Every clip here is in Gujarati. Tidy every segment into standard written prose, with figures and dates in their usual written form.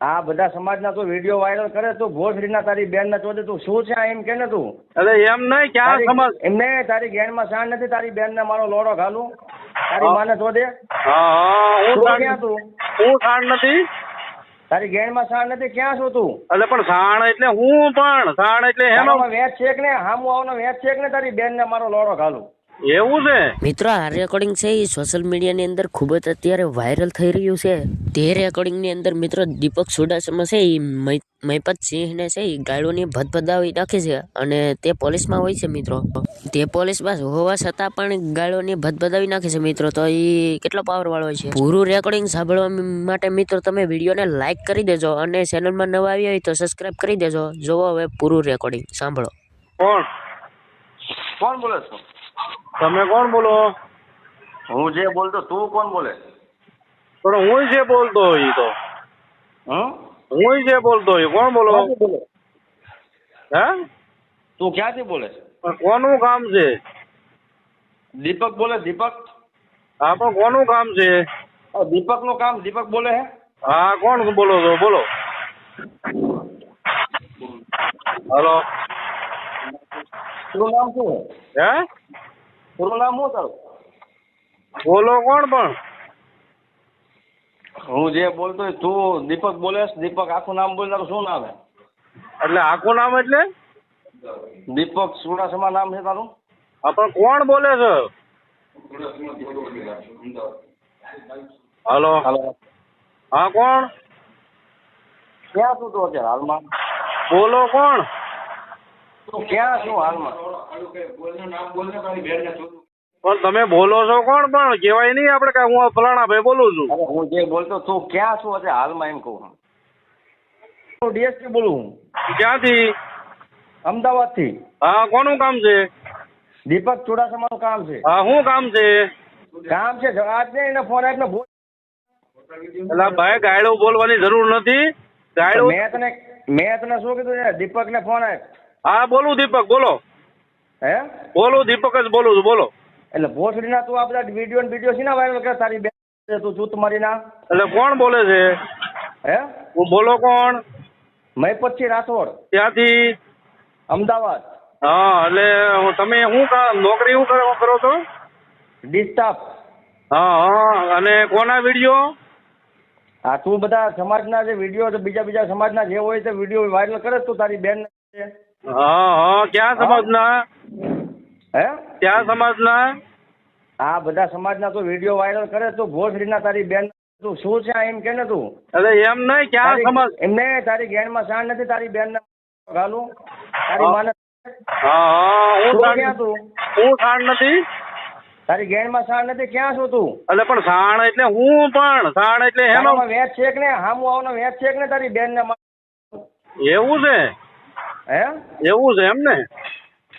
આ બધા સમાજના તું વિડીયો વાયરલ કરે તું ભોસડીના તારી બેન ના ચોદે તું શું છે આ એમ કે ને તું અરે એમ નહીં ક્યાં સમાજ એમને તારી ગેણમાં શાન નથી તારી બેન ને મારો લોડો ઘાલું તારી માને ચોદે હા હું ક્યાં તું સાણ નથી તારી ગેણમાં શાન નથી ક્યાં છું તું એટલે પણ સાણ એટલે હું પણ સાણ એટલે એનો તારામાં વેચ છે કે ને હામું આવવાનો વેચ છે કે ને તારી બેન ને મારો લોડો ઘાલું એવું છે મિત્રો આ રેકોર્ડિંગ છે એ સોશિયલ મીડિયાની અંદર ખૂબ જ અત્યારે વાયરલ થઈ રહ્યું છે તે રેકોર્ડિંગની અંદર મિત્રો દીપક ચુડાસમા છે એ મહિપત સિંહને છે એ ગાળોની ભદભદાવી નાખે છે અને તે પોલીસમાં હોય છે મિત્રો તે પોલીસમાં હોવા છતાં પણ ગાળોની ભદભદાવી નાખે છે મિત્રો તો એ કેટલો પાવર વાળો હોય છે પૂરું રેકોર્ડિંગ સાંભળવા માટે મિત્રો તમે વિડીયોને લાઈક કરી દેજો અને ચેનલમાં નવા આવ્યા હોય તો સબસ્ક્રાઇબ કરી દેજો જોવો હવે પૂરું રેકોર્ડિંગ સાંભળો કોણ બોલે છો તમે કોણ બોલો હું જે બોલતો તું કોણ બોલે પણ હું જે બોલતો હોય તો હું જે બોલતો હોય કોણ બોલો હે તું ક્યાંથી બોલે પણ કોનું કામ છે દીપક બોલે દીપક હા પણ કોનું કામ છે દીપક નું કામ દીપક બોલે હે હા કોણ બોલો છો બોલો હલો તારું નામ શું હે તારું નામ શું તારું બોલો કોણ પણ હું જે બોલતો હોય તું દીપક બોલેસ દીપક આખું નામ બોલ તારું શું નામ હે એટલે આખું નામ એટલે દીપક ચુડાસમા નામ છે તારું હા પણ કોણ બોલે છે હલો હાલો હા કોણ ક્યાં છું તું અત્યારે હાલમાં બોલો કોણ તું ક્યાં છું હાલમાં પણ તમે બોલો છો કોણ પણ કહેવાય નહીં આપણે કે હું ફલાણા ભાઈ બોલું છું અરે હું જે બોલતો તું ક્યાં છું અત્યારે હાલમાં એમ કહું હું ડીએસપી બોલું હું ક્યાંથી અમદાવાદ થી હા કોનું કામ છે દીપક ચુડાસમા નું કામ છે હા શું કામ છે કામ છે આજ ને એને ફોન આપ્યો બોલ એટલે ભાઈ ગાયડું બોલવાની જરૂર નથી ગાયડું મેં તને શું કીધું છે દીપક ને ફોન આપ હા બોલું દીપક બોલો હે બોલું દીપક જ બોલું છું બોલો એટલે ભોસડીના તું આ બધા વિડીયો છે ને વાયરલ કરે તારી બેન તું જૂત મારી ના એટલે કોણ બોલે છે હે હું બોલો કોણ મહિપતસિંહ રાઠોડ ત્યાંથી અમદાવાદ હા એટલે તમે શું નોકરી શું કરો છો ડિસ્ટાફ હા હા અને કોના વિડીયો હા તું બધા સમાજના જે વિડીયો બીજા સમાજના જે હોય તે વિડીયો વાયરલ કરે તું તારી બેન હા હા ક્યાં સમાજના હે ક્યાં સમાજના આ બધા સમાજના તું વિડીયો વાયરલ કરે તું ભોસડીના તારી બેન તું શું છે આ એમ કે ને તું એટલે એમ નહીં ક્યાં સમાજ એમને તારી ગેણમાં શાન નથી તારી બેન ને ઘાલું તારી માને હા હા ક્યાં તું હું સાણ નથી તારી ગેણમાં શાન નથી ક્યાં છું તું એટલે પણ સાણ એટલે હું પણ સાણ એટલે એનો તારામાં વેચ છે કે ને હામું આવવાનો વેચ છે કે ને તારી બેન ને એવું છે હે એવું છે એમ ને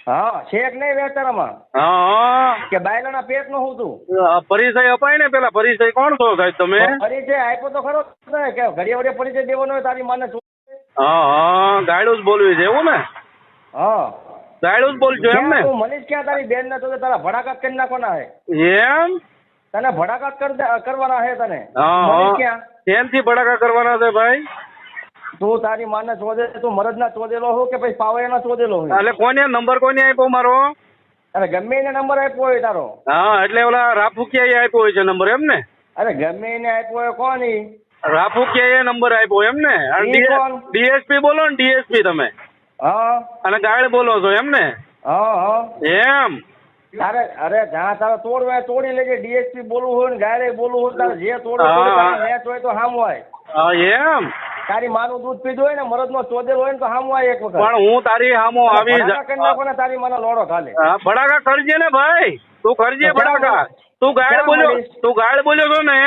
હા છે કે નહીં વેચ તારામાં હા કે બાયલાના પેટ નો હું તું પરિચય અપાય ને પેલા પરિચય કોણ છો સાહેબ તમે પરિચય આપ્યો તો ખરો ને કે ઘડિયા વડિયા પરિચય દેવાનો હોય તારી માને હા હા ગાયડું જ બોલવી છે એવું ને હા ગાયડું જ બોલજો એમ ને તું મનીષ ક્યાં તારી બેન ને તો તારા ભડાકાત કરી નાખવાના હે એમ તને ભડાકાત કરવાના હે તને હા મનીષ ક્યાં કેમથી ભડાકા કરવાના છે ભાઈ તું તારી માને ચોદે તું મરદના ચોદેલો હો કે પછી પાવૈયાના ચોદેલો હોય એટલે કોને નંબર કોને આપ્યો મારો અરે ગમે એને નંબર આપ્યો હોય તારો હા એટલે ઓલા રાફુકિયા આપ્યો હોય છે નંબર એમ ને અરે ગમે એને આપ્યો હોય કોણ ઈ રાફુકિયા નંબર આપ્યો એમ ને ડીએસપી બોલો ને ડીએસપી તમે હા અને ગાયડ બોલો છો એમ ને હા હા એમ અરે જ્યાં તારે તોડવું હોય તોડી લેજે ડીએસપી બોલવું હોય ને ગાયડે બોલવું હોય તારે જે તોડવું મેચ હોય તો હામ હોય એમ તારી માનું દૂધ પીધું હોય ને મરદ નો ચોદેલ હોય ને તો હામ હોય એક વખત પણ હું તારી હામો આવી કરી નાખો ને તારી માનો લોડો ખાલે ભડાકા કરજે ને ભાઈ તું કરજે ભડાકા તું ગાયડ બોલ્યો છો ને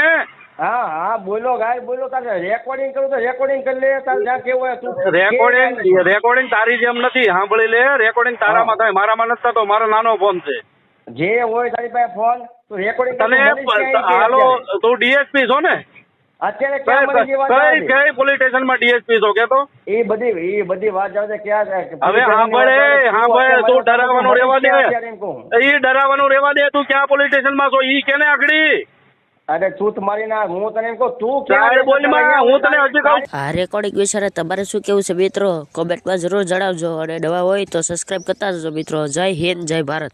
હા હા બોલો ગાય બોલો તારે રેકોર્ડિંગ કરું તો રેકોર્ડિંગ કરી લે તારે જ્યાં કેવું હોય તું રેકોર્ડિંગ તારી જેમ નથી સાંભળી લે રેકોર્ડિંગ તારામાં થાય મારામાં નથી થતો મારો નાનો ફોન છે જે હોય તારી પાસે ફોન તું રેકોર્ડિંગ તને હાલો તું ડીએસપી છો ને અત્યારે કઈ પોલીસ સ્ટેશન માં ડીએસપી છો કે તો એ બધી વાત જાવ ક્યાં હવે સાંભળે તું ડરાવવાનું રેવા દે એ ડરાવવાનું રેવા દે તું ક્યાં પોલીસ સ્ટેશન માં છો ઈ કેને આગળી અરે ચૂત મારી ના હું તને એમ કહું તું સાહેબ બોલીમાં હું તને હજી કહું આ રેકોર્ડિંગ વિશે તમારે શું કેવું છે મિત્રો? કોમેન્ટમાં જરૂર જણાવજો અને નવા હોય તો સબસ્ક્રાઇબ કરતા જજો મિત્રો. જય હિન્દ, જય ભારત.